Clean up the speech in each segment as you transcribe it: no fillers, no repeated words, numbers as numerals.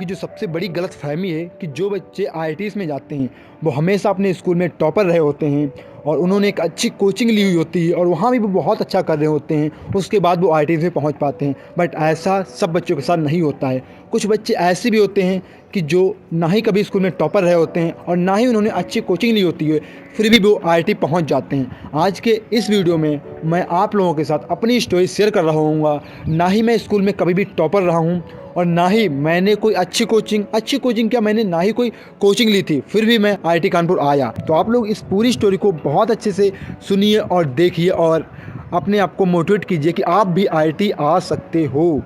की जो सबसे बड़ी गलतफ़हमी है कि जो बच्चे आईआईटीज़ में जाते हैं वो हमेशा अपने स्कूल में टॉपर रहे होते हैं और उन्होंने एक अच्छी कोचिंग ली हुई होती है और वहाँ भी वो बहुत अच्छा कर रहे होते हैं, उसके बाद वो आईआईटीज़ में पहुँच पाते हैं। बट ऐसा सब बच्चों के साथ नहीं होता है। कुछ बच्चे ऐसे भी होते हैं कि जो ना ही कभी स्कूल में टॉपर रहे होते हैं और ना ही उन्होंने अच्छी कोचिंग ली होती है, फिर भी वो आईआईटी पहुँच जाते हैं। आज के इस वीडियो में मैं आप लोगों के साथ अपनी स्टोरी शेयर कर रहा हूँगा। ना ही मैं स्कूल में कभी भी टॉपर रहा हूँ और ना ही मैंने कोई अच्छी कोचिंग क्या, मैंने ना ही कोई कोचिंग ली थी, फिर भी मैं आईआईटी कानपुर आया। तो आप लोग इस पूरी स्टोरी को बहुत अच्छे से सुनिए और देखिए और अपने आप को मोटिवेट कीजिए कि आप भी आईआईटी आ सकते हो।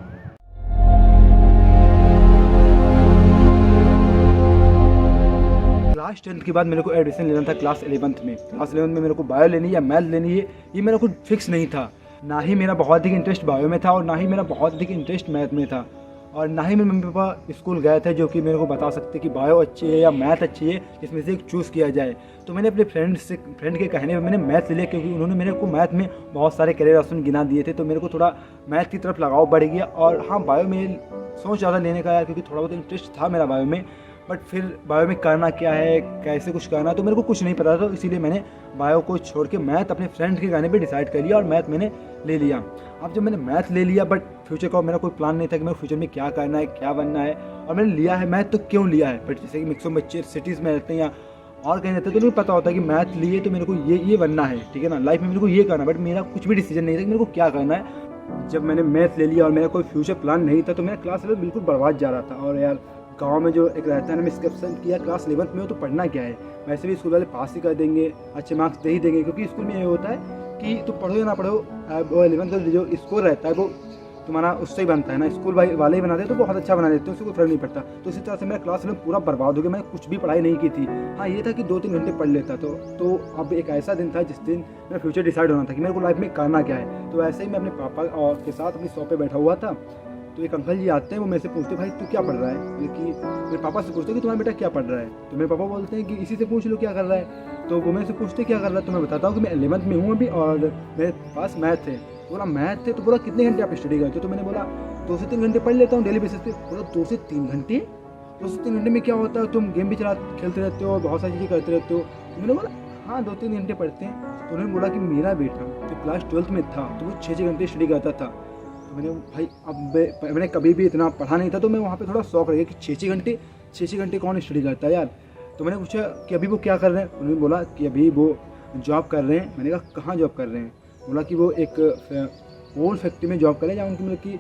क्लास 10th के बाद मेरे को एडमिशन लेना था क्लास 11th में। क्लास 11th में मेरे को बायो लेनी है या मैथ लेनी है, ये मेरा कुछ फिक्स नहीं था। ना ही मेरा बहुत अधिक इंटरेस्ट बायो में था और ना ही मेरा बहुत अधिक इंटरेस्ट मैथ में था और ना ही मेरे मम्मी पापा स्कूल गए थे जो कि मेरे को बता सकते कि बायो अच्छी है या मैथ अच्छी है, इसमें से एक चूज़ किया जाए। तो मैंने अपने फ्रेंड के कहने पर मैंने मैथ ले लिया, क्योंकि उन्होंने मेरे को मैथ में बहुत सारे करियर ऑप्शन गिना दिए थे। तो मेरे को थोड़ा मैथ की तरफ लगाव बढ़ गया और हाँ, बायो में सोच ज़्यादा लेने का यार, क्योंकि थोड़ा बहुत इंटरेस्ट था मेरा बायो में। बट फिर बायो में करना क्या है, कैसे कुछ करना, तो मेरे को कुछ नहीं पता था। तो इसीलिए मैंने बायो को छोड़ के मैथ अपने फ्रेंड के कहने पे डिसाइड कर लिया और मैथ मैंने ले लिया। अब जब मैंने मैथ ले लिया, बट फ्यूचर का मेरा कोई प्लान नहीं था कि मेरे फ्यूचर में क्या करना है, क्या बनना है, और मैंने लिया है मैथ। तो क्यों लिया है, बट जैसे कि मैक्सिमम बच्चे सिटीज़ में रहते हैं या और कहीं रहते हैं तो उन्हें पता होता है कि मैथ लिए तो मेरे को ये बनना है, ठीक है ना, लाइफ में मेरे को ये करना है। बट मेरा कुछ भी डिसीजन नहीं था कि मेरे को क्या करना है। जब मैंने मैथ ले लिया और मेरा कोई फ्यूचर प्लान नहीं था, तो मेरा क्लास 11 बिल्कुल बर्बाद जा रहा था। और यार, गांव में जो एक रहता है ना, मिसकंसेप्शन किया क्लास 11th में हो तो पढ़ना क्या है, वैसे भी स्कूल वाले पास ही कर देंगे, अच्छे मार्क्स दे ही देंगे। क्योंकि स्कूल में ये होता है कि तो पढ़ो या ना पढ़ो, वो 11th का जो स्कोर रहता है वो तुम्हारा उससे ही बनता है ना, स्कूल वाले ही बनाते हैं तो बहुत अच्छा बना देते हैं, उससे कोई फर्क नहीं पड़ता। तो इसी तरह से मेरा क्लास 11 पूरा बर्बाद हो गया। मैंने कुछ भी पढ़ाई नहीं की थी। हाँ, ये था कि 2-3 घंटे पढ़ लेता। तो अब एक ऐसा दिन था जिस दिन मेरा फ्यूचर डिसाइड होना था कि मेरे को लाइफ में करना क्या है। तो ऐसे ही मैं अपने पापा और के साथ अपनी शॉप पे बैठा हुआ था। तो एक अंकल जी आते हैं, वो मेरे से पूछते, भाई तू क्या पढ़ रहा है, मेरे पापा से पूछते कि तुम्हारा बेटा क्या पढ़ रहा है। तो मेरे पापा बोलते हैं कि इसी से पूछ लो क्या कर रहा है। तो वो मेरे से पूछते क्या कर रहा है, तो मैं बताता हूँ कि मैं 11th में हूँ अभी और मेरे पास मैथ है। बोला मैथ है, तो बोला कितने घंटे आप स्टडी करते हो। तो मैंने बोला 2 से 3 घंटे पढ़ लेता हूँ डेली बेसिस पे। बोला 2 से 3 घंटे, 2 से 3 घंटे में क्या होता है, तुम गेम भी खेलते रहते हो, बहुत सारी चीज़ें करते रहते हो। तो मैंने बोला हाँ, 2-3 घंटे पढ़ते हैं। तो उन्होंने बोला कि मेरा बेटा जो क्लास 12th में था तो वो 6 घंटे स्टडी करता था। तो मैंने भाई, अब मैंने कभी भी इतना पढ़ा नहीं था, तो मैं वहाँ पे थोड़ा शौक रह गया कि 6 घंटे कौन स्टडी करता है यार। तो मैंने पूछा कि अभी वो क्या कर रहे हैं। उन्होंने बोला कि अभी वो जॉब कर रहे हैं। मैंने कहा कहाँ जॉब कर रहे हैं। बोला कि वो एक ओल्ड फैक्ट्री में जॉब कर रहे हैं जहाँ उनकी मतलब कि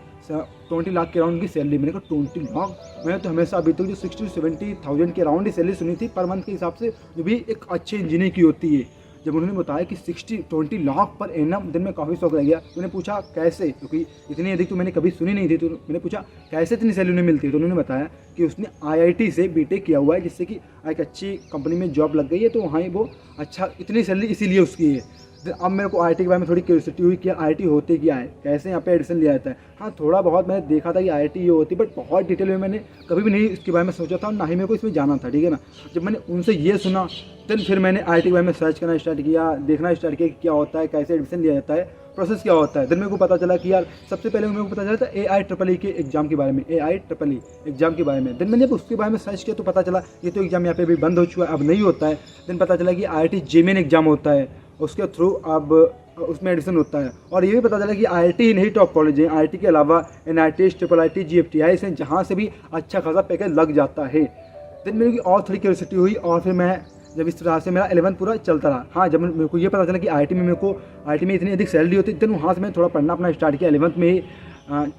20 लाख के अराउंड की सैलरी। मैंने कहा 20 लाख, मैंने तो हमेशा अभी तक जो 60 से 70,000 के अराउंड ही सैलरी सुनी थी पर मंथ के हिसाब से, जो भी एक अच्छे इंजीनियर की होती है। जब उन्होंने बताया कि 20 लाख पर एनम, दिन में काफ़ी शौक रह गया। मैंने पूछा कैसे, क्योंकि इतनी अधिक तो मैंने कभी सुनी नहीं थी। तो मैंने पूछा कैसे इतनी सैलरी उन्हें मिलती है। तो उन्होंने बताया कि उसने आईआईटी से बीटेक किया हुआ है, जिससे कि एक अच्छी कंपनी में जॉब लग गई है, तो वहाँ वो अच्छा इतनी सैलरी इसीलिए उसकी है। अब मेरे को आईआईटी के बारे में थोड़ी क्यूरियोसिटी हुई कि आईआईटी होते क्या है, कैसे यहाँ पे एडमिशन लिया जाता है। हाँ, थोड़ा बहुत मैंने देखा था कि आईआईटी ये होती है, बट बहुत डिटेल में मैंने कभी भी नहीं इसके बारे में सोचा था और ना ही मेरे को इसमें जाना था, ठीक है ना। जब मैंने उनसे ये सुना, देन फिर मैंने आईआईटी के बारे में सर्च करना स्टार्ट किया, देखना स्टार्ट किया कि क्या होता है, कैसे एडमिशन लिया जाता है, प्रोसेस क्या होता है। देन मेरे को पता चला कि यार सबसे पहले मेरे को पता चला था AIEEE के एग्जाम के बारे में, AIEEE एग्जाम के बारे में। देन मैंने जब उसके बारे में सर्च किया तो पता चला ये तो एग्जाम यहाँ पे भी बंद हो चुका है, अब नहीं होता है। देन पता चला कि IIT JEE एग्जाम होता है, उसके थ्रू अब उसमें एडमिशन होता है। और ये भी पता चला कि IIT नहीं टॉप कॉलेज है, IIT के अलावा NIT, IIIT, GFTI से जहाँ से भी अच्छा खासा पैकेज लग जाता है। देन मेरी और थोड़ी क्यूरियोसिटी हुई और फिर मैं जब इस तरह से मेरा 11th पूरा चलता रहा। हाँ, जब मेरे को ये पता चला कि IIT में इतनी अधिक सैलरी होती है, देन वहाँ से मैं थोड़ा पढ़ना अपना स्टार्ट किया। 11th में ही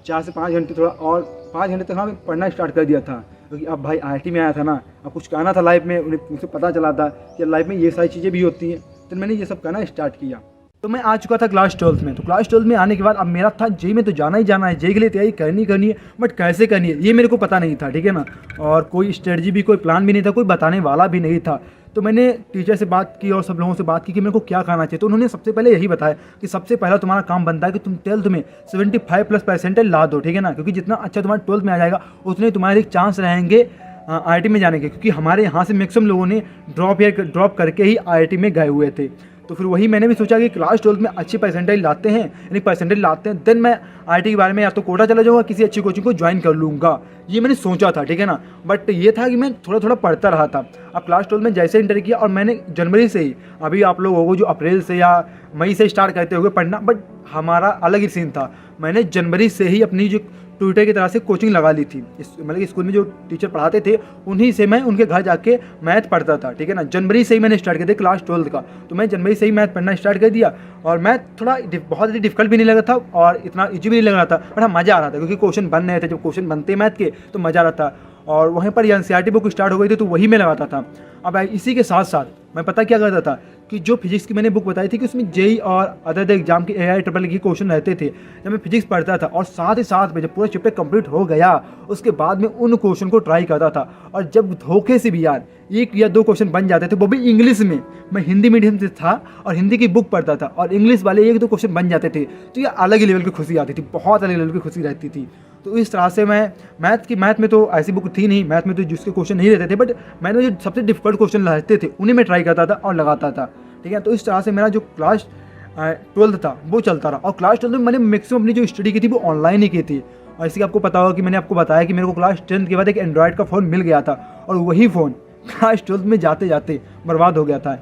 4 से 5 घंटे, थोड़ा और 5 घंटे तक हाँ मैं पढ़ना स्टार्ट कर दिया था। क्योंकि अब भाई IIT में आया था ना, अब कुछ करना था लाइफ में, उन्हें मुझे पता चला था कि लाइफ में ये सारी चीज़ें भी होती हैं। तो मैंने ये सब करना स्टार्ट किया। तो मैं आ चुका था क्लास 12th में। तो क्लास 12th में आने के बाद अब मेरा था जेई में तो जाना ही जाना है, जेई के लिए तैयारी करनी है, बट कैसे करनी है ये मेरे को पता नहीं था, ठीक है ना। और कोई स्ट्रेटजी भी, कोई प्लान भी नहीं था, कोई बताने वाला भी नहीं था। तो मैंने टीचर से बात की और सब लोगों से बात की कि मेरे को क्या करना चाहिए। तो उन्होंने सबसे पहले यही बताया कि सबसे पहला तुम्हारा काम बनता है कि तुम 12th में 75+ % ला दो, ठीक है ना। क्योंकि जितना अच्छा तुम्हारा 12th में आ जाएगा उतने तुम्हारे चांस रहेंगे आईआईटी में जाने के। क्योंकि हमारे यहाँ से मैक्सिमम लोगों ने ड्रॉप करके ही आईआईटी में गए हुए थे। तो फिर वही मैंने भी सोचा कि क्लास 12 में अच्छी परसेंटेज लाते हैं, यानी परसेंटेज लाते हैं, देन मैं आईटी के बारे में या तो कोटा चला जाऊँगा, किसी अच्छी कोचिंग को ज्वाइन कर लूँगा, ये मैंने सोचा था, ठीक है ना। बट ये था कि मैं थोड़ा थोड़ा पढ़ता रहा था। अब क्लास 12 में जैसे इंटर किया और मैंने जनवरी से ही, अभी आप लोगों को जो अप्रैल से या मई से स्टार्ट करते होंगे पढ़ना, बट हमारा अलग ही सीन था। मैंने जनवरी से ही अपनी जो ट्यूटर की तरह से कोचिंग लगा ली थी। मतलब स्कूल में जो टीचर पढ़ाते थे उन्हीं से मैं उनके घर जाके मैथ पढ़ता था, ठीक है ना। जनवरी से ही मैंने स्टार्ट कर दिया क्लास 12 का, तो मैं जनवरी से ही मैथ पढ़ना स्टार्ट कर दिया। और मैथ थोड़ा बहुत ही डिफिकल्ट भी नहीं लगा था और इतना ईजी भी नहीं लग रहा था, बट हाँ मज़ा आ रहा था क्योंकि क्वेश्चन बन रहे थे। जब क्वेश्चन बनते मैथ के तो मज़ा आ रहा था। और वहीं पर एनसीईआरटी बुक स्टार्ट हो गई थी तो वही मैं लगाता था। अब इसी के साथ साथ मैं पता क्या करता था कि जो फिजिक्स की मैंने बुक बताई थी कि उसमें जेई और अदर एग्जाम के AI ट्रिपल के क्वेश्चन रहते थे, जब मैं फिजिक्स पढ़ता था और साथ ही साथ में जब पूरा चैप्टर कंप्लीट हो गया उसके बाद में उन क्वेश्चन को ट्राई करता था। और जब धोखे से भी यार 1 या 2 क्वेश्चन बन जाते थे, वो भी इंग्लिश में, मैं हिंदी मीडियम से था और हिंदी की बुक पढ़ता था और इंग्लिश वाले 1-2 क्वेश्चन बन जाते थे, तो ये अलग ही लेवल की खुशी आती थी, बहुत अलग लेवल की खुशी रहती थी। तो इस तरह से मैं मैथ में तो ऐसी बुक थी नहीं, मैथ में तो जिसके क्वेश्चन नहीं रहते थे, बट मैंने जो सबसे डिफिकल्ट क्वेश्चन रहते थे उन्हीं में ट्राई करता था और लगाता था, ठीक है। तो इस तरह से मेरा जो क्लास 12 था वो चलता रहा। और क्लास 12 में मैंने मैक्सिमम अपनी जो स्टडी की थी वो ऑनलाइन ही की थी। और इसी आपको पता होगा कि मैंने आपको बताया कि मेरे को क्लास 10 के बाद एक एंड्रॉयड का फ़ोन मिल गया था और वही फ़ोन क्लास 12 में जाते जाते बर्बाद हो गया था।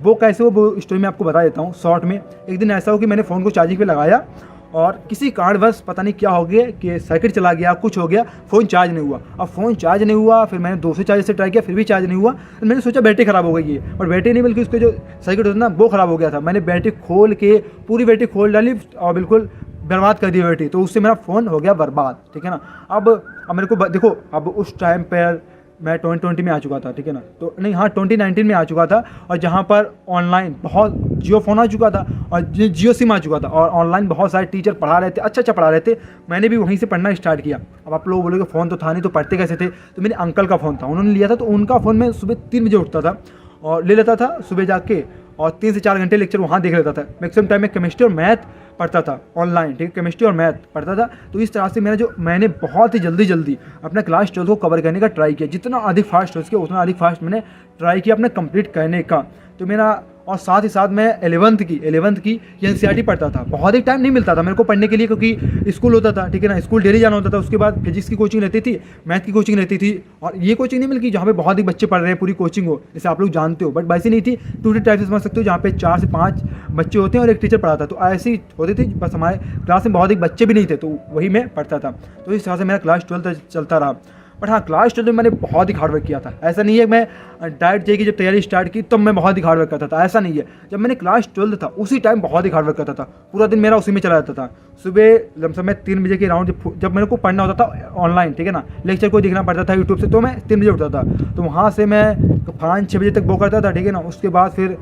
वो कैसे वो स्टोरी मैं आपको बता देता हूँ शॉर्ट में। एक दिन ऐसा हो कि मैंने फ़ोन को चार्जिंग पे लगाया और किसी कारणवश पता नहीं क्या हो गया कि सर्किट चला गया, कुछ हो गया, फ़ोन चार्ज नहीं हुआ। अब फ़ोन चार्ज नहीं हुआ, फिर मैंने 200 चार्ज से ट्राई किया, फिर भी चार्ज नहीं हुआ। तो मैंने सोचा बैटरी ख़राब हो गई है, और बैटरी नहीं बल्कि उसके जो सर्किट होता ना वो ख़राब हो गया था। मैंने बैटरी खोल के पूरी बैटरी खोल डाली और बिल्कुल बर्बाद कर दी बैटरी, तो उससे मेरा फ़ोन हो गया बर्बाद, ठीक है ना। अब मेरे को देखो, अब उस टाइम पर मैं 2020 में आ चुका था, ठीक है ना। तो नहीं, हाँ 2019 में आ चुका था, और जहाँ पर ऑनलाइन बहुत जियो फ़ोन आ चुका था और जियो सिम आ चुका था और ऑनलाइन बहुत सारे टीचर पढ़ा रहे थे, अच्छा पढ़ा रहे थे। मैंने भी वहीं से पढ़ना स्टार्ट किया। अब आप लोग बोलोगे फ़ोन तो था नहीं तो पढ़ते कैसे थे, तो मेरे अंकल का फ़ोन था, उन्होंने लिया था। तो उनका फ़ोन मैं सुबह 3 बजे उठता था और ले लेता था सुबह जाके, और 3 से 4 घंटे लेक्चर वहाँ देख लेता था। मैक्सिमम टाइम में केमिस्ट्री और मैथ पढ़ता था ऑनलाइन, ठीक है, केमिस्ट्री और मैथ पढ़ता था। तो इस तरह से मैंने बहुत ही जल्दी अपना क्लास 12 को कवर करने का ट्राई किया। जितना अधिक फास्ट हो सके उतना अधिक फास्ट मैंने ट्राई किया अपने कंप्लीट करने का। तो मेरा, और साथ ही साथ मैं 11th की एनसीईआरटी पढ़ता था। बहुत ही टाइम नहीं मिलता था मेरे को पढ़ने के लिए क्योंकि स्कूल होता था, ठीक है ना, स्कूल डेली जाना होता था। उसके बाद फिजिक्स की कोचिंग रहती थी, मैथ की कोचिंग रहती थी, और ये कोचिंग नहीं मिलती जहाँ पे बहुत ही बच्चे पढ़ रहे हैं, पूरी कोचिंग हो, जैसे आप लोग जानते हो। बट वैसी नहीं थी, ट्यूटर टाइप से समझ सकते हो, जहाँ पे 4 से 5 बच्चे होते हैं और एक टीचर पढ़ाता। तो ऐसी होती थी, बस हमारे क्लास में बहुत ही बच्चे भी नहीं थे, तो वही मैं पढ़ता था। तो इस तरह से मेरा क्लास 12 चलता रहा। बट हाँ, क्लास 12 में मैंने बहुत ही हार्ड वर्क किया था। ऐसा नहीं है मैं डायरेक्ट जेईई की जब तैयारी स्टार्ट की तब मैं बहुत ही हार्ड वर्क करता था, ऐसा नहीं है। जब मैंने क्लास 12 था उसी टाइम बहुत ही हार्ड वर्क करता था। पूरा दिन मेरा उसी में चला जाता था। सुबह लमसम मैं 3 बजे के राउंड जब मेरे को पढ़ना होता था ऑनलाइन, ठीक है ना, लेक्चर को देखना पड़ता था यूट्यूब से, तो मैं 3 बजे उठता था। तो वहाँ से मैं 5-6 बजे तक वो करता था, ठीक है ना। उसके बाद फिर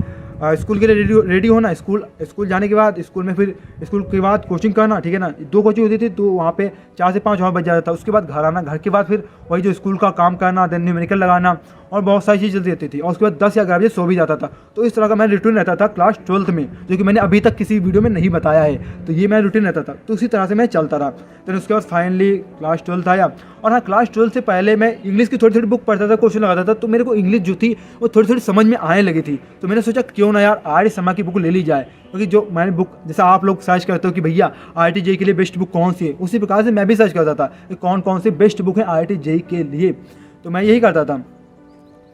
स्कूल के लिए रेडी होना, स्कूल जाने के बाद स्कूल के बाद कोचिंग करना, ठीक है ना। 2 कोचिंग होती थी, तो वहाँ पे 4 से 5 वहाँ बज जाता था। उसके बाद घर आना, घर के बाद फिर वही जो स्कूल का काम करना, देन न्यूमेरिकल लगाना और बहुत सारी चीज़ चलती रहती थी। और उसके बाद 10 या 11 बजे सो भी जाता था। तो इस तरह का मेरा रूटीन रहता था क्लास 12 में, जो कि मैंने अभी तक किसी वीडियो में नहीं बताया है। तो ये मेरा रूटीन रहता था, तो उसी तरह से मैं चलता रहा। फिर उसके बाद फाइनली क्लास 12 आया। और हाँ, क्लास 12 से पहले मैं इंग्लिश की थोड़ी बुक पढ़ता था, क्वेश्चन लगाता था। तो मेरे को इंग्लिश जो थी वो थोड़ी समझ में आने लगी थी। तो मैंने सोचा क्यों ना यार आर्य शर्मा की बुक ले ली जाए, क्योंकि जो मैंने बुक, जैसा आप लोग सर्च करते हो कि भैया IIT JEE के लिए बेस्ट बुक कौन सी है, उसी प्रकार से मैं भी सर्च करता था कि कौन से बेस्ट बुक है IIT JEE के लिए। तो मैं यही करता था।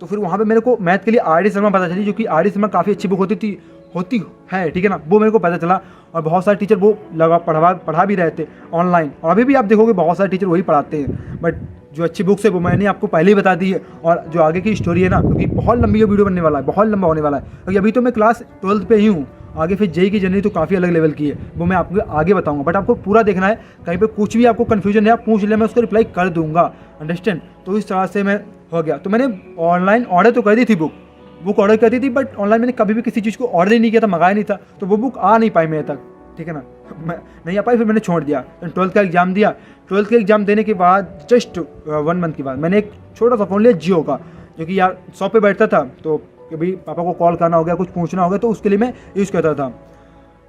तो फिर वहाँ पे मेरे को मैथ के लिए आर्य शर्मा पता चली, जो कि आर्य शर्मा काफ़ी अच्छी बुक होती है, ठीक है ना, वो मेरे को पता चला। और बहुत सारे टीचर वो पढ़ा भी रहे थे ऑनलाइन, और अभी भी आप देखोगे बहुत सारे टीचर वही पढ़ाते हैं। बट जो अच्छी बुक्स है वो मैंने आपको पहले ही बता दी है। और जो आगे की स्टोरी है ना, क्योंकि बहुत लंबी वीडियो बनने वाला है, बहुत लंबा होने वाला है, क्योंकि अभी तो मैं क्लास 12 पे ही हूँ। आगे फिर जेईई की जर्नी तो काफ़ी अलग लेवल की है, वो मैं आपको आगे बताऊंगा। बट आपको पूरा देखना है, कहीं पे कुछ भी आपको कन्फ्यूजन है आप पूछ ले, मैं उसको रिप्लाई कर दूंगा, अंडरस्टैंड। तो इस तरह से मैं हो गया। तो मैंने ऑनलाइन ऑर्डर तो कर दी थी, बुक ऑर्डर कर दी थी, बट ऑनलाइन मैंने कभी भी किसी चीज़ को ऑर्डर ही नहीं किया था, मंगाया नहीं था, तो वो बुक आ नहीं पाई मेरे तक, ठीक है ना, मैं नहीं आ पाई। फिर मैंने छोड़ दिया। 12th का एग्ज़ाम दिया। 12th का एग्ज़ाम देने के बाद जस्ट 1 मंथ के बाद मैंने एक छोटा सा फ़ोन लिया जियो का, जो कि यार शॉप पे बैठता था, तो कभी पापा को कॉल करना हो गया, कुछ पूछना हो गया, तो उसके लिए मैं यूज़ करता था।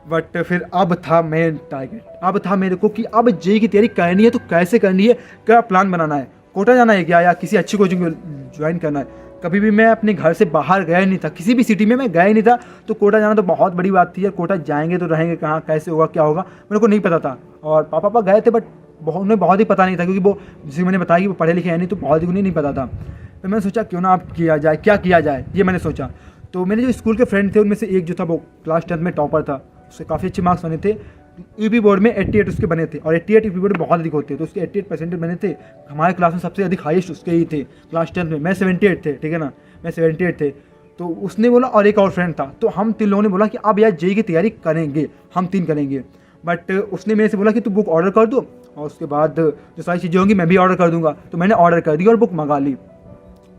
बट फिर अब था मेन टारगेट, अब था मेरे को कि अब जेईई की तैयारी करनी है तो कैसे करनी है, क्या प्लान बनाना है, कोटा जाना है क्या या किसी अच्छी कोचिंग में ज्वाइन करना है। कभी भी मैं अपने घर से बाहर गया ही नहीं था, किसी भी सिटी में मैं गया ही नहीं था। तो कोटा जाना तो बहुत बड़ी बात थी यार, कोटा जाएंगे तो रहेंगे कहाँ, कैसे होगा, क्या होगा, मेरे को नहीं पता था। और पापा गए थे, बट उन्हें बहुत ही पता नहीं था, क्योंकि वो जैसे मैंने बताया कि वो पढ़े लिखे हैं नहीं, तो बहुत ही उन्हें नहीं पता था। तो मैंने सोचा क्यों ना आप किया जाए, क्या किया जाए, ये मैंने सोचा। तो मेरे जो स्कूल के फ्रेंड थे उनमें से एक जो था वो क्लास 10th में टॉपर था, उससे काफ़ी अच्छे मार्क्स बने थे। यूपी बोर्ड में 88 उसके बने थे, और 88 यूपी बोर्ड में बहुत अधिक होते हैं, तो उसके 88% बने थे। हमारे क्लास में सबसे अधिक हाईएस्ट उसके ही थे क्लास 10th में। मैं 78 थे, ठीक है ना, मैं 78 थे। तो उसने बोला, और एक और फ्रेंड था, तो हम 3 लोगों ने बोला कि अब यार जेईई की तैयारी करेंगे, हम 3 करेंगे। बट उसने मेरे से बोला कि तू बुक ऑर्डर कर दो, और उसके बाद जो सारी चीज़ें होंगी मैं भी ऑर्डर कर दूंगा। तो मैंने ऑर्डर कर दी और बुक मंगा ली।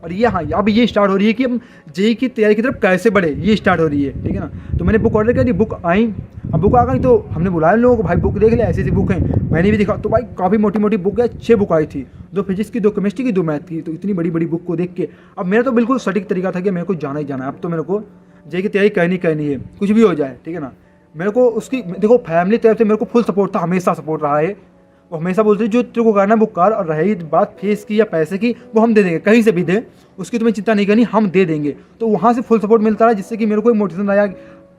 और ये हाँ, अब ये स्टार्ट हो रही है कि हम जेईई की तैयारी की तरफ कैसे बढ़े, ये स्टार्ट हो रही है, ठीक है ना। तो मैंने बुक ऑर्डर कर दी, बुक आई। अब बुक आ गई तो हमने बुलाया लोगों को, भाई बुक देख ले, ऐसी ऐसी बुक हैं। मैंने भी देखा तो भाई काफ़ी मोटी मोटी बुक है, 6 बुक आई थी, 2 फिजिक्स की, 2 केमिस्ट्री की, 2 मैथ की। तो इतनी बड़ी बड़ी बुक को देख के अब मेरा तो बिल्कुल सटीक तरीका था कि मेरे को जाना ही जाना है, अब तो मेरे को जेईई की तैयारी करनी है, कुछ भी हो जाए, ठीक है ना। मेरे को उसकी देखो फैमिली तरफ से मेरे को फुल सपोर्ट था, हमेशा सपोर्ट रहा है। वो हमेशा बोलते जो तेरे को करना है वो कर, और रही बात फीस की या पैसे की, वो हम दे देंगे, कहीं से भी दे, उसकी तुम्हें चिंता नहीं करनी, हम दे देंगे। तो वहाँ से फुल सपोर्ट मिलता रहा, जिससे कि मेरे को एक मोटिवेशन आया।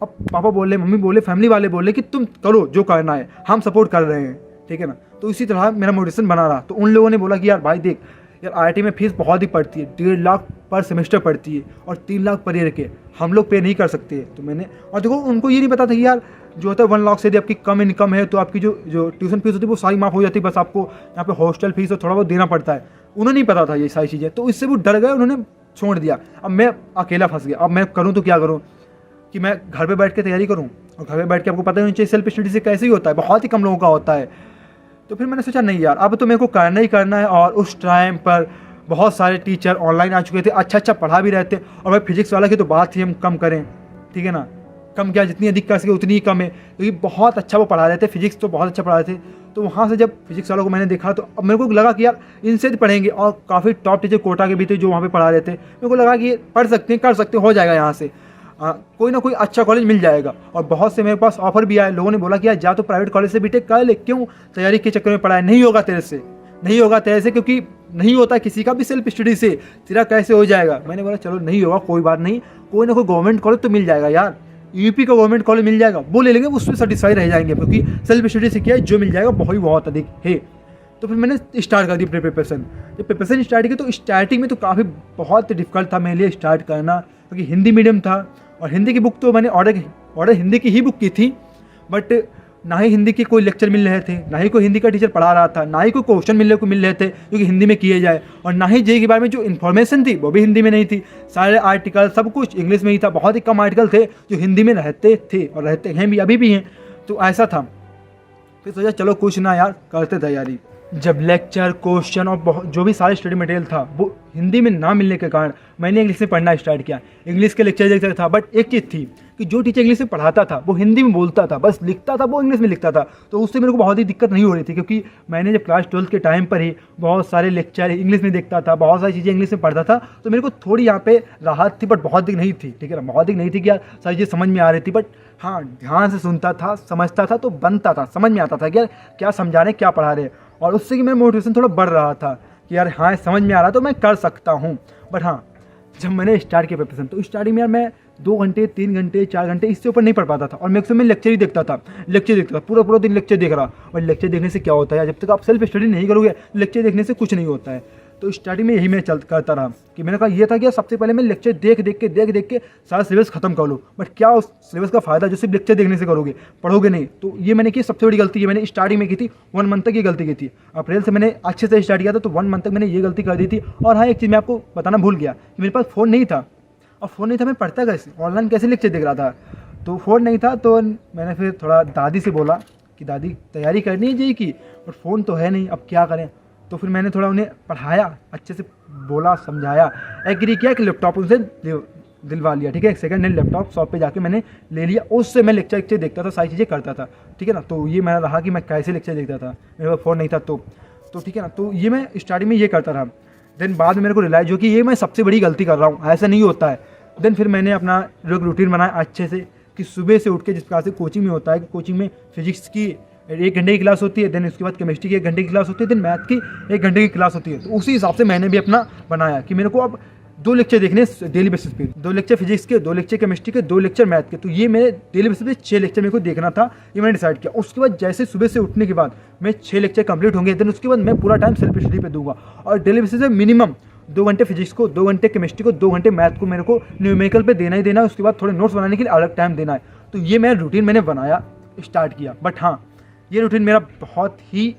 अब पापा बोले, मम्मी बोले, फैमिली वाले बोले कि तुम करो जो करना है, हम सपोर्ट कर रहे हैं, ठीक है ना। तो इसी तरह मेरा मोटिवेशन बना रहा। तो उन लोगों ने बोला कि यार भाई देख यार, IIT में फीस बहुत ही पड़ती है, 1.5 लाख पर सेमेस्टर पड़ती है, और 3 लाख पर ईयर के, हम लोग पे नहीं कर सकते। तो मैंने, और देखो उनको ये नहीं पता था कि यार जो होता है 1 लाख से यदि आपकी कम इनकम है तो आपकी जो ट्यूशन फीस होती है वो सारी माफ़ हो जाती है, बस आपको यहाँ पे हॉस्टल फीस और थोड़ा बहुत देना पड़ता है। उन्हें नहीं पता था ये सारी चीज़ें, तो इससे वो डर गए, उन्होंने छोड़ दिया। अब मैं अकेला फंस गया, अब मैं करूँ तो क्या करूँ, कि मैं घर पे बैठ के तैयारी करूँ, और घर पे बैठ के आपको पता ही नहीं चाहिए सेल्फ स्टडी से कैसे ही होता है, बहुत ही कम लोगों का होता है। तो फिर मैंने सोचा नहीं यार, अब तो मेरे को करना ही करना है। और उस टाइम पर बहुत सारे टीचर ऑनलाइन आ चुके थे, अच्छा पढ़ा भी रहे थे। और भाई फिजिक्स वाला की तो बात ही हम कम करें, ठीक है ना, कम क्या, जितनी अधिक कर सके उतनी ही कम है, क्योंकि बहुत अच्छा वो पढ़ा रहे थे, फिजिक्स तो बहुत अच्छा पढ़ा रहे थे। तो वहाँ से जब फिजिक्स वालों को मैंने देखा तो अब मेरे को लगा कि यार इनसे भी पढ़ेंगे, और काफ़ी टॉप टीचर कोटा के भी थे जो वहाँ पे पढ़ा रहे थे। मेरे को लगा कि पढ़ सकते हैं, कर सकते हैं, हो जाएगा यहाँ से, कोई ना कोई अच्छा कॉलेज मिल जाएगा। और बहुत से मेरे पास ऑफर भी आए, लोगों ने बोला कि यार जा तो प्राइवेट कॉलेज से बीटेक कर ले, क्यों तैयारी के चक्कर में पढ़ा है, नहीं होगा तेरे से, नहीं होगा तेरे से, क्योंकि नहीं होता किसी का भी सेल्फ स्टडी से, तेरा कैसे हो जाएगा। मैंने बोला चलो नहीं होगा, कोई बात नहीं, कोई ना कोई गवर्नमेंट कॉलेज तो मिल जाएगा यार, यूपी का गवर्नमेंट कॉलेज मिल जाएगा, वो ले लेंगे, उसमें सेटिस्फाई रह जाएंगे, क्योंकि सेल्फ स्टडी से क्या है, जो मिल जाएगा बहुत अधिक है। तो फिर मैंने स्टार्ट कर दी प्रिपरेशन। जब प्रिपरेशन स्टार्ट की तो स्टार्टिंग में तो काफ़ी बहुत डिफिकल्ट था मेरे लिए स्टार्ट करना, क्योंकि हिंदी मीडियम था, और हिंदी की बुक तो मैंने ऑर्डर हिंदी की ही बुक की थी। बट ना ही हिंदी के कोई लेक्चर मिल रहे थे, ना ही कोई हिंदी का टीचर पढ़ा रहा था, ना ही कोई क्वेश्चन मिल रहे थे क्योंकि हिंदी में किए जाए, और ना ही जेईई के बारे में जो इन्फॉर्मेशन थी वो भी हिंदी में नहीं थी। सारे आर्टिकल सब कुछ इंग्लिश में ही था, बहुत ही कम आर्टिकल थे जो हिंदी में रहते थे, और रहते हैं भी, अभी भी हैं। तो ऐसा था। फिर सोचा चलो कुछ ना यार, करते तैयारी। जब लेक्चर, क्वेश्चन और जो भी सारे स्टडी मटेरियल था वो हिंदी में ना मिलने के कारण मैंने इंग्लिश में पढ़ना स्टार्ट किया। इंग्लिश के लेक्चर देखता था, बट एक चीज़ थी कि जो टीचर इंग्लिश में पढ़ाता था वो हिंदी में बोलता था, बस लिखता था वो इंग्लिश में लिखता था। तो उससे मेरे को बहुत ही दिक्कत नहीं हो रही थी, क्योंकि मैंने जब क्लास 12th के टाइम पर ही बहुत सारे लेक्चर इंग्लिश में देखता था, बहुत सारी चीज़ें इंग्लिश में पढ़ता था। तो मेरे को थोड़ी यहाँ पे राहत थी, बट बहुत दिक नहीं थी, ठीक है ना, बहुत दिक नहीं थी कि यार सारी चीज़ें समझ में आ रही थी। बट हाँ, ध्यान से सुनता था, समझता था, तो बनता था, समझ में आता था कि यार क्या समझा रहे, क्या पढ़ा रहे। और उससे कि मेरा मोटिवेशन थोड़ा बढ़ रहा था कि यार हाँ समझ में आ रहा तो मैं कर सकता हूँ। बट हाँ, जब मैंने स्टार्ट किया प्रिपरेशन तो स्टार्टिंग में यार मैं 2 घंटे, 3 घंटे, 4 घंटे इससे ऊपर नहीं पढ़ पाता था। और मैक्सिमम मैं लेक्चर ही देखता था, पूरा दिन लेक्चर देख रहा। और लेक्चर देखने से क्या होता है, जब तक आप सेल्फ स्टडी नहीं करोगे लेक्चर देखने से कुछ नहीं होता है। तो स्टार्टिंग में यही मैं करता रहा कि मैंने कहा ये था कि सबसे पहले मैं लेक्चर देख के सारा सिलेबस खत्म कर लूँ। बट क्या उस सिलेबस का फायदा जो सिर्फ लेक्चर देखने से करोगे, पढ़ोगे नहीं। तो ये मैंने की सबसे बड़ी गलती, ये मैंने स्टार्टिंग में की थी। 1 मंथ तक ये गलती की थी। अप्रैल से मैंने अच्छे से स्टार्ट किया था, तो 1 मंथ तक मैंने ये गलती कर दी थी। और हाँ, एक चीज़ मैं आपको बताना भूल गया कि मेरे पास फ़ोन नहीं था। और फ़ोन नहीं था, मैं पढ़ता कैसे, ऑनलाइन कैसे लेक्चर देख रहा था। तो फ़ोन नहीं था, तो मैंने फिर थोड़ा दादी से बोला कि दादी तैयारी करनी है जेईई की, और फ़ोन तो है नहीं, अब क्या करें। तो फिर मैंने थोड़ा उन्हें पढ़ाया, अच्छे से बोला, समझाया, एग्री किया कि लैपटॉप उनसे दिलवा लिया, ठीक है। एक सेकंड हैंड लैपटॉप शॉप पे जाके मैंने ले लिया, उससे मैं लेक्चर देखता था, सारी चीज़ें करता था, ठीक है ना। तो ये मेरा रहा कि मैं कैसे लेक्चर देखता था, मेरे पास फ़ोन नहीं था तो ठीक है ना। तो ये मैं स्टार्टिंग में ये करता रहा। देन बाद में मेरे को रियलाइज हो कि ये मैं सबसे बड़ी गलती कर रहा हूँ, ऐसा नहीं होता है। देन फिर मैंने अपना रूटीन बनाया अच्छे से कि सुबह से उठ के, जिस प्रकार से कोचिंग में होता है कि कोचिंग में फिजिक्स की 1 घंटे की क्लास होती है, देन उसके बाद केमिस्ट्री की 1 घंटे की क्लास होती है, देन मैथ की 1 घंटे की क्लास होती है। तो उसी हिसाब से मैंने भी अपना बनाया कि मेरे को अब 2 लेक्चर देखने डेली बेसिस पे, 2 लेक्चर फिजिक्स के, 2 लेक्चर केमिस्ट्री के, 2 लेक्चर मैथ के। तो ये मेरे डेली बेसिस पे 6 लेक्चर मेरे को देखना था, ये मैंने डिसाइड किया। उसके बाद जैसे सुबह से उठने के बाद मैं 6 लेक्चर कंप्लीट होंगे, देन उसके बाद मैं पूरा टाइम सेल्फ स्टडी पे दूंगा और डेली बेसिस पे मिनिमम 2 घंटे फिजिक्स को, 2 घंटे केमिस्ट्री को, 2 घंटे मैथ को मेरे को न्यूमेरिकल पे देना ही देना है। उसके बाद थोड़े नोट्स बनाने के लिए अलग टाइम देना है। तो ये मैं रूटीन मैंने बनाया, स्टार्ट किया। बट हाँ, ये रूटीन मेरा बहुत ही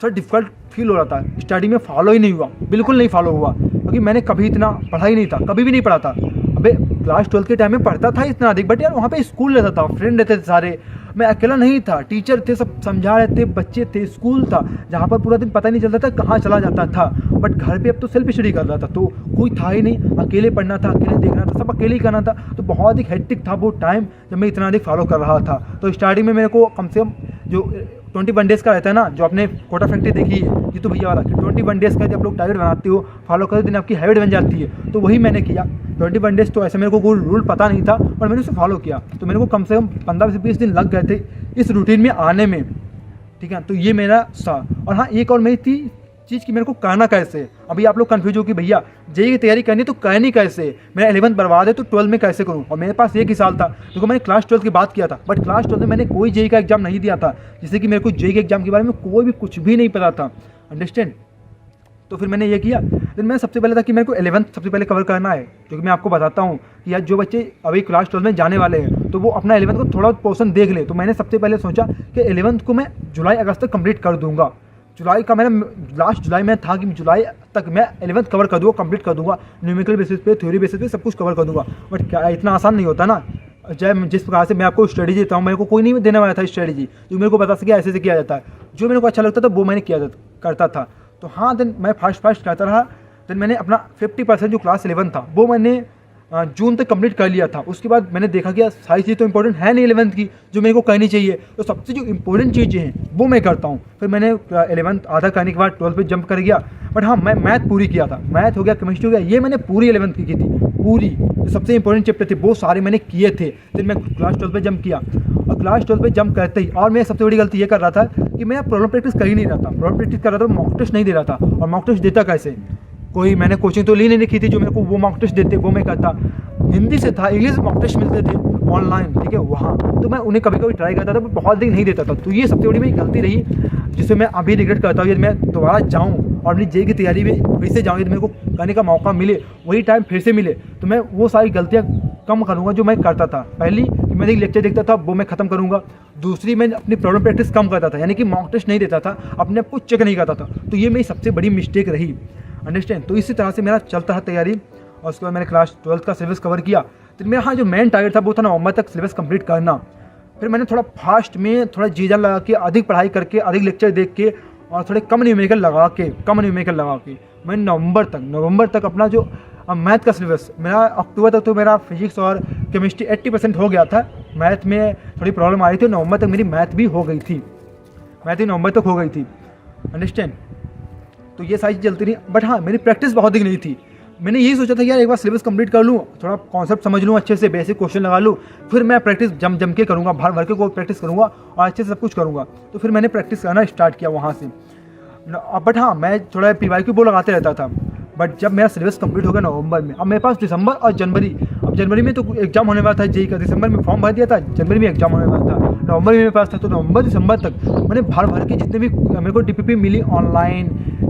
थोड़ा डिफिकल्ट फील हो रहा था। स्टडी में फॉलो ही नहीं हुआ, बिल्कुल नहीं फॉलो हुआ, क्योंकि मैंने कभी इतना पढ़ा ही नहीं था, कभी भी नहीं पढ़ा था। अबे क्लास 12 के टाइम में पढ़ता था इतना अधिक, बट यार वहाँ पे स्कूल रहता था, फ्रेंड रहते थे सारे, मैं अकेला नहीं था, टीचर थे, सब समझा रहे थे, बच्चे थे, स्कूल था जहाँ पर पूरा दिन पता नहीं चलता था कहाँ चला जाता था। बट घर पे अब तो सेल्फ स्टडी कर रहा था, तो कोई था ही नहीं, अकेले पढ़ना था, अकेले देखना था, सब अकेले ही करना था। तो बहुत ही हेक्टिक था वो टाइम जब मैं इतना अधिक फॉलो कर रहा था। तो स्टार्टिंग में मेरे को कम से कम जो 21 डेज़ का रहता है ना, जो आपने कोटा फैक्ट्री देखी है ये तो भैया वाला कि 21 डेज़ का जब लोग टारगेट बनाते हो, फॉलो करते दिन आपकी हैबिट बन जाती है। तो वही मैंने किया 21 डेज़। तो ऐसे मेरे को कोई रूल पता नहीं था, पर मैंने उसे फॉलो किया। तो मेरे को कम से कम 15 से 20 दिन लग गए थे इस रूटीन में आने में, ठीक है। तो ये मेरा था। और हाँ, एक और मेरी थी चीज़ कि मेरे को करना कैसे। अभी आप लोग कन्फ्यूज हो कि भैया जेईई की तैयारी करनी है तो करनी कैसे, मेरा 11th बर्बाद है तो 12 में कैसे करूँ। और मेरे पास एक ही साल था, देखो मैंने क्लास 12 की बात किया था, बट क्लास 12 में मैंने कोई जेईई का एग्जाम नहीं दिया था, जिससे कि मेरे को जेईई के एग्जाम के बारे में कोई भी कुछ भी नहीं पता था, अंडरस्टैंड। तो फिर मैंने ये किया। फिर मैंने सबसे पहले था कि मेरे को 11th सबसे पहले कवर करना है, क्योंकि मैं आपको बताता हूँ कि यार जो बच्चे अभी क्लास 12 में जाने वाले हैं तो वो अपना 11th को थोड़ा पोर्शन देख ले। तो मैंने सबसे पहले सोचा कि 11th को मैं जुलाई अगस्त तक कंप्लीट कर दूंगा। जुलाई का मेरा लास्ट जुलाई में था कि जुलाई तक मैं 11th कवर कर दूँगा, कंप्लीट कर दूँगा, न्यूमेरिकल बेसिस पे, थ्योरी बेसिस पे सब कुछ कवर कर दूँगा। बट क्या इतना आसान नहीं होता ना। जिस प्रकार से मैं आपको स्ट्रेटेजी देता हूँ, मेरे को कोई नहीं देने वाला था स्ट्रेटेजी जो मेरे को बता सके ऐसे से किया जाता है। जो मेरे को अच्छा लगता था वो मैंने करता था। तो हाँ, देन मैं फास्ट करता रहा। देन मैंने अपना 50% जो क्लास 11 था वो मैंने जून तक कंप्लीट कर लिया था। उसके बाद मैंने देखा कि सारी चीज़ तो इंपॉर्टेंट है नहीं 11th की जो मेरे को करनी चाहिए, तो सबसे जो इंपॉर्टेंट चीज़ें हैं वो मैं करता हूँ। फिर मैंने 11th आधा करने के बाद 12th पे जंप कर गया। बट हाँ, मैं मैथ पूरी किया था, मैथ हो गया, केमिस्ट्री हो गया, ये मैंने पूरी 11th की थी, पूरी जो सबसे इंपॉर्टेंट चैप्टर थे वो सारे मैंने किए थे। फिर मैं क्लास 12 पे जंप किया और क्लास 12 पे जंप करते ही, और मैं सबसे बड़ी गलती ये कर रहा था कि मैं प्रॉब्लम प्रैक्टिस कर ही नहीं रहा था। प्रॉब्लम प्रैक्टिस कर रहा था, मॉक टेस्ट नहीं दे रहा था। और मॉक टेस्ट देता कैसे, कोई मैंने कोचिंग तो ली नहीं रखी थी जो मेरे को वो मॉक टेस्ट देते, वो मैं करता। हिंदी से था, इंग्लिश मॉक टेस्ट मिलते थे ऑनलाइन, ठीक है, वहाँ तो मैं उन्हें कभी कभी ट्राई करता था, पर बहुत दिन नहीं देता था। तो ये सबसे बड़ी मेरी गलती रही, जिसे मैं अभी रिग्रेट करता हूँ। यदि मैं दोबारा जाऊँ और अपनी जेईई की तैयारी में फिर से जाऊँ, यदि मेरे को करने का मौका मिले, वही टाइम फिर से मिले, तो मैं वो सारी गलतियाँ कम करूँगा जो मैं करता था। पहली कि मैं एक लेक्चर देखता था वो मैं ख़त्म करूँगा। दूसरी, मैं अपनी प्रॉब्लम प्रैक्टिस कम करता था, यानी कि मॉक टेस्ट नहीं देता था, अपने आप को चेक नहीं करता था। तो ये मेरी सबसे बड़ी मिस्टेक रही, अंडरस्टैंड। तो इसी तरह से मेरा चलता है तैयारी। और उसके बाद मैंने क्लास 12 का सिलेबस कवर किया। तो मेरा हाँ जो मेन टारगेट था वो था नवंबर तक सिलेबस कंप्लीट करना। फिर मैंने थोड़ा फास्ट में थोड़ा जीजा लगा के, अधिक पढ़ाई करके, अधिक लेक्चर देख के और थोड़े कम न्यूमेरिकल लगा के मैं नवंबर तक अपना जो मैथ का सिलेबस, मेरा अक्टूबर तक तो मेरा फिजिक्स और केमिस्ट्री 80% हो गया था। मैथ में थोड़ी प्रॉब्लम आ रही थी, नवंबर तक मेरी मैथ भी हो गई थी, नवंबर तक हो गई थी, अंडरस्टैंड। तो ये सारी चलती रही। बट हाँ, मेरी प्रैक्टिस बहुत दिख नहीं थी। मैंने यही सोचा था यार एक बार सिलेबस कंप्लीट कर लूँ, थोड़ा कॉन्सेप्ट समझ लूँ, अच्छे से बेसिक क्वेश्चन लगा लूँ, फिर मैं प्रैक्टिस जम के करूँगा, भर के को प्रैक्टिस करूँगा और अच्छे से सब कुछ करूँगा। तो फिर मैंने प्रैक्टिस करना स्टार्ट किया वहाँ से। बट हाँ, मैं थोड़ा PYQ वो लगाते रहता था। बट जब मेरा सिलेबस कंप्लीट हो गया नवंबर में, अब मेरे पास दिसंबर और जनवरी, अब जनवरी में तो एग्जाम होने वाला था जेईई का, दिसंबर में फॉर्म भर दिया था, जनवरी में एग्जाम होने वाला था, नवंबर में मेरे पास था। तो नवंबर दिसंबर तक मैंने भर के जितने भी मेरे को DPP मिली ऑनलाइन,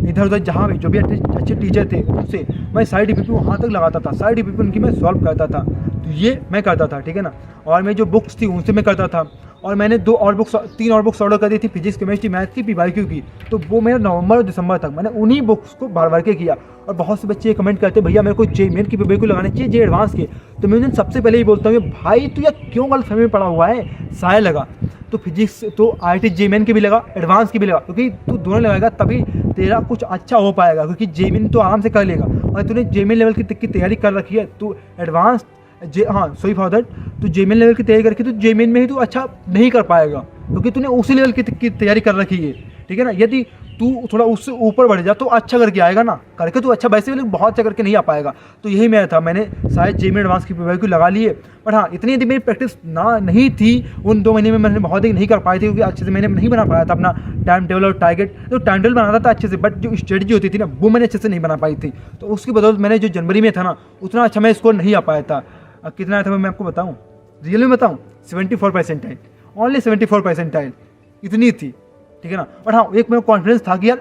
इधर उधर जहाँ भी जो भी अच्छे टीचर थे उनसे मैं सारी DPP वहाँ तक लगाता था, सारी DPP उनकी मैं सॉल्व करता था। तो ये मैं करता था, ठीक है ना। और मैं जो बुक्स थी उनसे मैं करता था। और मैंने 3 और बुक्स ऑर्डर कर दी थी, फिजिक्स, केमिस्ट्री, मैथ की, PYQ की। तो वो मेरा नवंबर और दिसंबर तक मैंने उन्हीं बुक्स को भर के किया। और बहुत से बच्चे कमेंट करते भैया मेरे को जेईई मेन की PYQ लगाने चाहिए, जेईई एडवांस के। तो मैं उन्हें सबसे पहले ही बोलता हूँ भाई तू यार क्यों गलत फहमी में पड़ा हुआ है, सारे लगा तो फिजिक्स तो IIT जेईई मेन की भी लगा, एडवांस की भी लगा, क्योंकि तू दोनों लगाएगा तभी तेरा कुछ अच्छा हो पाएगा। क्योंकि जेईई मेन तो आराम से कर लेगा, और तूने जेईई मेन लेवल की तैयारी कर रखी है, तू एडवांस सॉरी फॉर दैट, तो जेईई मेन लेवल की तैयारी करके तो जेईई मेन में ही तू अच्छा नहीं कर पाएगा, क्योंकि तूने उसी लेवल की तैयारी कर रखी है, ठीक है ना। यदि तू थोड़ा उससे ऊपर बढ़ जा तो अच्छा करके आएगा ना, करके तू अच्छा वैसे भी बहुत अच्छा करके नहीं आ पाएगा। तो यही मेरा था, मैंने शायद जेईई एडवांस की प्रीपेयर को लगा लिए, बट हाँ इतनी यदि मेरी प्रैक्टिस नहीं थी उन 2 महीने में, मैंने बहुत ही नहीं कर पाई थी क्योंकि अच्छे से मैंने नहीं बना पाया था अपना टाइम टेबल और टारगेट। तो टाइम टेबल बनाता था अच्छे से, बट जो स्ट्रेटजी होती थी ना वो मैंने अच्छे से नहीं बना पाई थी। तो उसकी बदौलत मैंने जो जनवरी में था ना उतना अच्छा मैं स्कोर नहीं आ पाया था। अब कितना आया था मैं आपको बताऊँ, रियल में बताऊँ, 74 परसेंटाइल, ओनली 74 परसेंटाइल इतनी थी, ठीक है ना। और हाँ एक मेरा कॉन्फिडेंस था कि यार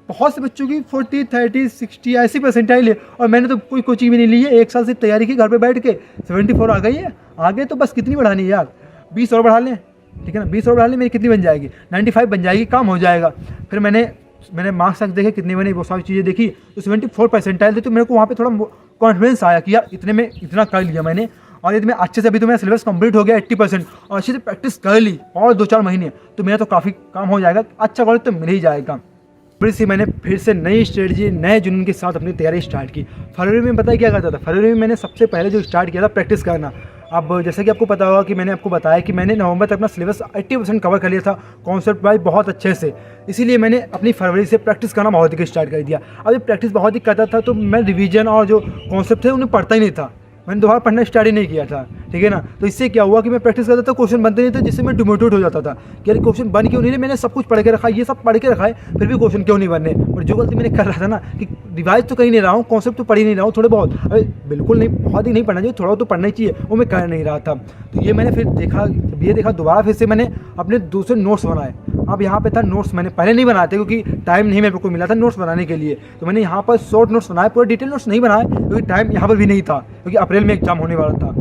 बहुत से बच्चों की 40, 30, 60 ऐसी परसेंटाइल है और मैंने तो कोई कोचिंग भी नहीं ली है, 1 साल से तैयारी की घर पे बैठ के 74 आ गई है। आगे तो बस कितनी बढ़ानी है यार, 20 और बढ़ा लें, ठीक है ना, 20 और बढ़ा लें, मेरी कितनी बन जाएगी, 95 बन जाएगी, काम हो जाएगा। फिर मैंने मार्क्स तक देखे कितने बने, वो सारी चीज़ें देखी, तो 74 परसेंटाइल थे। तो मेरे को वहाँ पे थोड़ा कॉन्फिडेंस आया कि यार इतने में इतना कर लिया मैंने, और यदि मैं अच्छे से, अभी तो मेरा सिलेबस कंप्लीट हो गया 80% और अच्छे से प्रैक्टिस कर ली और 2-4 महीने, तो मेरा तो काफ़ी काम हो जाएगा, अच्छा कॉलेज तो मिल ही जाएगा। फिर से मैंने फिर से नई स्ट्रेटजी, नए जुनून के साथ अपनी तैयारी स्टार्ट की। फरवरी में पता है क्या करता था, फरवरी में मैंने सबसे पहले जो स्टार्ट किया था प्रैक्टिस करना। अब जैसा कि आपको पता होगा कि मैंने आपको बताया कि मैंने नवंबर तक अपना सिलेबस 80% कवर कर लिया था कॉन्सेप्ट वाइज बहुत अच्छे से, इसीलिए मैंने अपनी फरवरी से प्रैक्टिस करना बहुत ही स्टार्ट कर दिया। अब ये प्रैक्टिस बहुत ही करता था तो मैं रिवीजन और जो कॉन्सेप्ट थे उन्हें पढ़ता ही नहीं था, मैंने दोबारा पढ़ना स्टार्ट ही नहीं किया था, ठीक है ना। तो इससे क्या हुआ कि मैं प्रैक्टिस करता था, क्वेश्चन बनते नहीं थे, जिससे मैं डिमोटिवेट हो जाता था कि यार क्वेश्चन बन क्यों नहीं रहे, मैंने सब कुछ पढ़ के रखा है, ये सब पढ़ के रखा है, फिर भी क्वेश्चन क्यों नहीं बनने। और जो गलती मैंने कर रहा था ना कि रिवाइज तो कहीं नहीं रहा हूँ, कॉन्सेप्ट तो पढ़ ही नहीं रहा हूँ, थोड़े बहुत, अरे बिल्कुल नहीं, बहुत ही नहीं पढ़ना चाहिए, थोड़ा तो पढ़ना ही चाहिए, वो मैं कर नहीं रहा था। तो ये मैंने फिर देखा, जब ये देखा दोबारा फिर से मैंने अपने दूसरे नोट्स बनाए। अब यहाँ पे था नोट्स मैंने पहले नहीं बनाए थे क्योंकि टाइम नहीं मेरे को मिला था नोट्स बनाने के लिए, तो मैंने यहाँ पर शॉर्ट नोट्स बनाए, पूरे डिटेल नोट्स नहीं बनाए क्योंकि टाइम यहाँ पर भी नहीं था, क्योंकि अप्रैल में एग्जाम होने वाला था,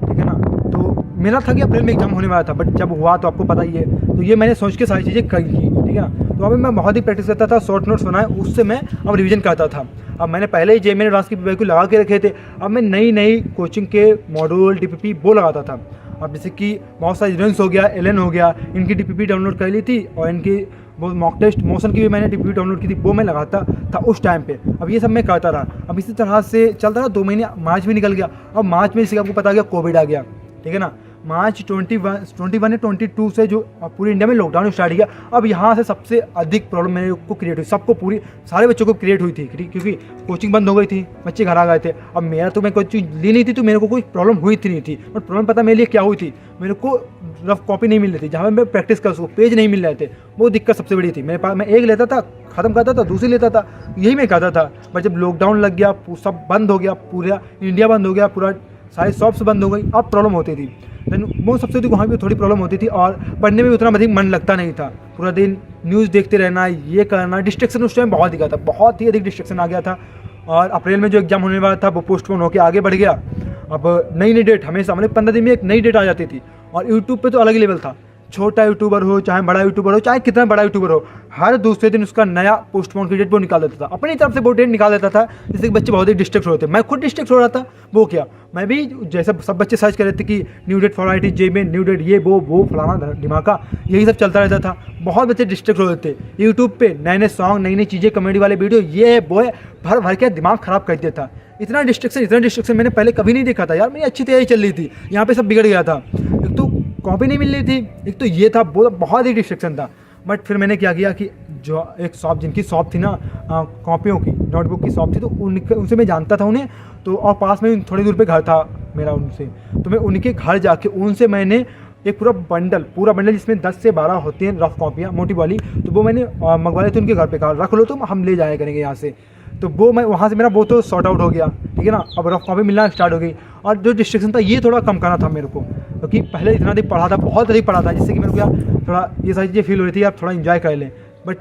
ठीक है ना। तो मेरा था कि अप्रैल में एग्जाम होने वाला था, बट जब हुआ तो आपको पता ही है। तो ये मैंने सोच के सारी चीज़ें करी की, ठीक है ना। तो अभी मैं बहुत ही प्रैक्टिस करता था, शॉर्ट नोट्स बनाए, उससे मैं अब रिवीजन करता था। अब मैंने पहले ही जेईई एडवांस की प्रीपेयर को लगा के रखे थे, अब मैं नई कोचिंग के मॉड्यूल डीपीपी वो लगाता था। अब जैसे कि बहुत सारे स्टूडेंट्स हो गया, एलन हो गया, इनकी डीपीपी डाउनलोड कर ली थी और इनकी वो मॉक टेस्ट मोशन की भी मैंने डीपीपी डाउनलोड की थी, वो मैं लगाता था उस टाइम पे। अब ये सब मैं करता रहा, अब इसी तरह से चलता रहा, 2 महीने, मार्च भी निकल गया। अब मार्च में जैसे आपको पता गया कोविड आ गया, ठीक है ना। मार्च 21 या 22 से जो पूरी इंडिया में लॉकडाउन स्टार्ट किया। अब यहाँ से सबसे अधिक प्रॉब्लम मेरे को क्रिएट हुई, सबको, पूरी सारे बच्चों को क्रिएट हुई थी, क्योंकि कोचिंग बंद हो गई थी, बच्चे घर आ गए थे। अब मेरा तो मैं कोचिंग ली नहीं थी तो मेरे को कोई प्रॉब्लम हुई थी नहीं थी, बट प्रॉब्लम पता मेरे लिए क्या हुई थी, मेरे को रफ कॉपी नहीं मिल रही थी, जहाँ मैं प्रैक्टिस कर सकूँ, पेज नहीं मिल रहे थे, वो दिक्कत सबसे बड़ी थी मेरे पास। मैं एक लेता था, ख़त्म करता था, दूसरी लेता था, यही मैं करता था। बट जब लॉकडाउन लग गया, सब बंद हो गया, पूरा इंडिया बंद हो गया, पूरा सारी शॉप्स बंद हो गई, अब प्रॉब्लम होती थी। देन वो सबसे अधिक वहाँ पे थोड़ी प्रॉब्लम होती थी और पढ़ने में भी उतना अधिक मन लगता नहीं था, पूरा दिन न्यूज़ देखते रहना, ये करना, डिस्ट्रैक्शन उस टाइम बहुत दिखा था, बहुत ही अधिक डिस्ट्रैक्शन आ गया था। और अप्रैल में जो एग्ज़ाम होने वाला था वो पोस्टपोन होकर आगे बढ़ गया। अब नई डेट हमेशा, मतलब 15 दिन में एक नई डेट आ जाती थी। और यूट्यूब पे तो अलग ही लेवल था, छोटा यूट्यूबर हो चाहे बड़ा यूट्यूबर हो, चाहे कितना बड़ा यूट्यूबर हो, हर दूसरे दिन उसका नया पोस्टपोन की डेट वो निकाल देता था, अपनी तरफ से वो डेट निकाल देता था, जिससे कि बच्चे बहुत ही डिस्ट्रैक्ट हो रहे थे। मैं खुद डिस्ट्रैक्ट हो रहा था, वो क्या, मैं भी जैसे सब बच्चे सर्च कर रहे थे कि new date for IIT JEE में, न्यू डेट ये वो फलाना ढिमाका, यही सब चलता रहता था। बहुत बच्चे डिस्ट्रैक्ट हो रहे थे। यूट्यूब पे नए नए सॉन्ग, नई नई चीज़ें, कॉमेडी वाले वीडियो, ये है वो है, भर भर के दिमाग ख़राब कर दिया था। इतना डिस्ट्रैक्शन मैंने पहले कभी नहीं देखा था यार। मेरी अच्छी तैयारी चल रही थी, यहाँ पे सब बिगड़ गया था। एक तो कॉपी नहीं मिल रही थी, एक तो ये था, बहुत ही डिस्ट्रैक्शन था। बट फिर मैंने क्या किया कि जो एक शॉप, जिनकी शॉप थी ना कॉपियों की, नोटबुक की शॉप थी, तो उनसे मैं जानता था उन्हें, तो और पास में थोड़ी दूर पे घर था मेरा उनसे, तो मैं उनके घर जाके उनसे मैंने एक पूरा बंडल जिसमें 10 से 12 होती हैं रफ कॉपियाँ मोटी वाली, तो वो मैंने मंगवा ली थी उनके घर पे, कहा रख लो तुम, हम ले जाया करेंगे यहाँ से। तो वो मैं वहाँ से, मेरा वो तो सॉर्ट आउट हो गया, ठीक है ना। अब रफ कॉपी मिलना स्टार्ट हो गई और जो डिस्ट्रैक्शन था ये थोड़ा कम करना था मेरे को, क्योंकि पहले इतना अधिक पढ़ा था, बहुत अधिक पढ़ा था, जिससे कि मेरे को यार थोड़ा ये सारी चीज़ें फील हो रही थी, यार थोड़ा इन्जॉय कर लें। बट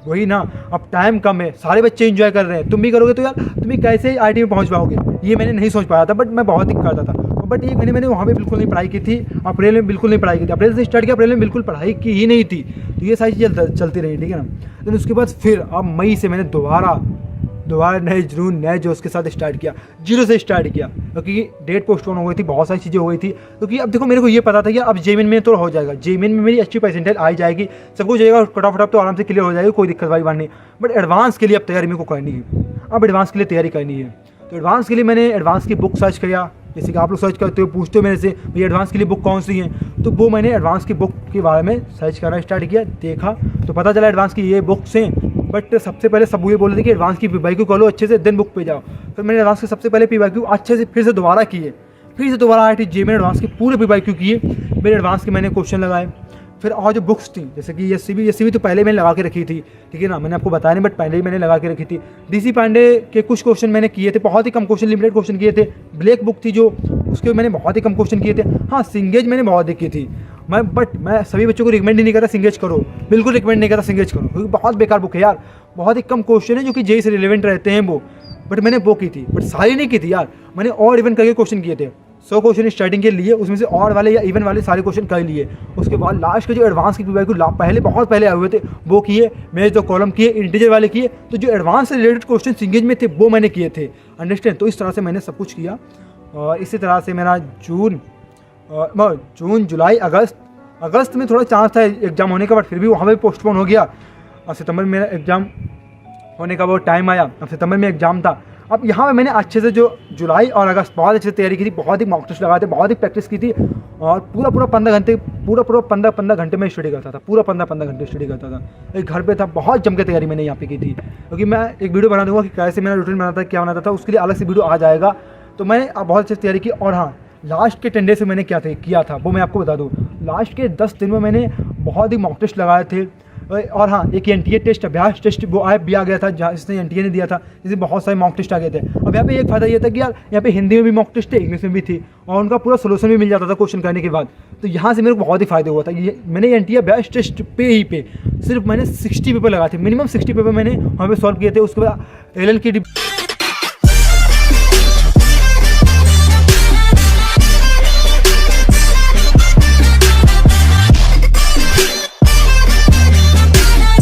वही ना, अब टाइम कम है, सारे बच्चे इन्जॉय कर रहे हैं, तुम भी करोगे तो यार तुम कैसे IIT में पहुँच पाओगे, ये मैंने नहीं सोच पाया था। बट मैं बहुत ही करता था। बट ये मैंने वहाँ पे बिल्कुल नहीं पढ़ाई की थी, अप्रैल में बिल्कुल नहीं पढ़ाई की थी, अप्रैल से स्टार्ट किया, अप्रैल में बिल्कुल पढ़ाई की ही नहीं थी। तो ये सारी चीज़ें चलती रही, ठीक है ना। तो उसके बाद फिर अब मई से मैंने दोबारा नए जुनून, नए जोश के साथ स्टार्ट किया, 0 से स्टार्ट किया, क्योंकि डेट पोस्टपोन हो गई थी, बहुत सारी चीज़ें हो गई थी। क्योंकि अब देखो मेरे को ये पता था कि अब जेईई में तो हो जाएगा, जेईई में मेरी अच्छी परसेंटेज आ जाएगी, सब कुछ जाएगा, फटाफट तो आराम से क्लियर हो जाएगी, कोई दिक्कत वाली बात नहीं। बट एडवांस के लिए अब तैयारी मेरे को करनी है, अब एडवांस के लिए तैयारी करनी है। तो एडवांस के लिए मैंने एडवांस की बुक सर्च किया, जैसे कि आप लोग सर्च करते हो, पूछते हो मेरे से भैया एडवांस के लिए बुक कौन सी है, तो वो मैंने एडवांस की बुक के बारे में सर्च करना स्टार्ट किया, देखा, तो पता चला एडवांस की ये बुक्स हैं, बट सबसे पहले सब ये बोल रहे थे कि एडवांस की PYQ कर लो अच्छे से, देन बुक पे जाओ। फिर मैंने एडवांस के सबसे पहले PYQ अच्छे से फिर से दोबारा किए, फिर से दोबारा IIT JEE में एडवांस के पूरे PYQ किए, फिर एडवांस के मैंने क्वेश्चन लगाए। फिर और जो बुक्स थी जैसे कि ये CV तो पहले मैंने लगा के रखी थी, ठीक है ना, मैंने आपको बताया नहीं बट पहले ही मैंने लगा के रखी थी। DC पांडे के कुछ क्वेश्चन मैंने किए थे, बहुत ही कम क्वेश्चन, लिमिटेड क्वेश्चन किए थे। ब्लैक बुक थी जो, उसके मैंने बहुत ही कम क्वेश्चन किए थे। हाँ, सिंगेज मैंने बहुत देखी थी बट मैं सभी बच्चों को रिकमेंड ही नहीं करता सिंगेज करो, बिल्कुल रिकमेंड नहीं करता सिंगेज करो, क्योंकि बहुत बेकार बुक है यार। बहुत ही कम क्वेश्चन है जो कि JEE से रिलेवेंट रहते हैं वो, बट मैंने वो की थी, बट सारी नहीं की थी यार। मैंने और इवन करके क्वेश्चन किए थे, 100 क्वेश्चन स्टार्टिंग के लिए, उसमें से और वाले या इवन वाले सारे क्वेश्चन कर लिए। उसके बाद लास्ट के जो एडवांस की PYQ पहले बहुत पहले आए हुए थे वो किए, मैंने जो कॉलम किए इंटीजर वाले किए, तो जो एडवांस से रिलेटेड क्वेश्चन सिंगेज में थे वो मैंने किए थे, अंडरस्टैंड। तो इस तरह से मैंने सब कुछ किया और इसी तरह से मेरा जून जुलाई अगस्त में थोड़ा चांस था एग्ज़ाम होने का, बट फिर भी वहाँ पर पोस्टपोन हो गया। और सितंबर में मेरा एग्ज़ाम होने का वो टाइम आया, अब सितंबर में एग्ज़ाम था। अब यहाँ पे मैंने अच्छे से जो जुलाई और अगस्त बहुत अच्छे से तैयारी की थी, बहुत ही मॉक टेस्ट लगाए थे, बहुत ही प्रैक्टिस की थी और पूरा 15 घंटे में स्टडी करता था, पूरा 15 घंटे स्टडी करता था। एक घर पे था, बहुत जम के तैयारी मैंने यहाँ पे की थी, क्योंकि मैं एक वीडियो बना दूँगा कि कैसे मेरा रूटीन बनाता था, क्या बनाता था, उसके लिए अलग से वीडियो आ जाएगा। तो मैंने बहुत अच्छे से तैयारी की। और हाँ, लास्ट के 10 डेज में मैंने किया था वो मैं आपको बता दूँ। लास्ट के 10 दिन में मैंने बहुत ही मॉक टेस्ट लगाए थे। और हाँ, एक NTA टेस्ट, अभ्यास टेस्ट वो भी आ गया था, जहाँ इसने NTA ने दिया था, जिससे बहुत सारे मॉक टेस्ट आ गए थे। अब यहाँ पे एक फ़ायदा ये था कि यार यहाँ पे हिंदी में भी मॉक टेस्ट थे, इंग्लिश में भी थी, और उनका पूरा सोल्यूशन भी मिल जाता था क्वेश्चन करने के बाद। तो यहाँ से मेरे को बहुत ही फ़ायदा हुआ था। ये मैंने NTA अभ्यास टेस्ट सिर्फ मैंने 60 पेपर लगाए थे, मिनिमम 60 पेपर मैंने वहाँ पर सॉल्व किए थे। उसके बाद LL की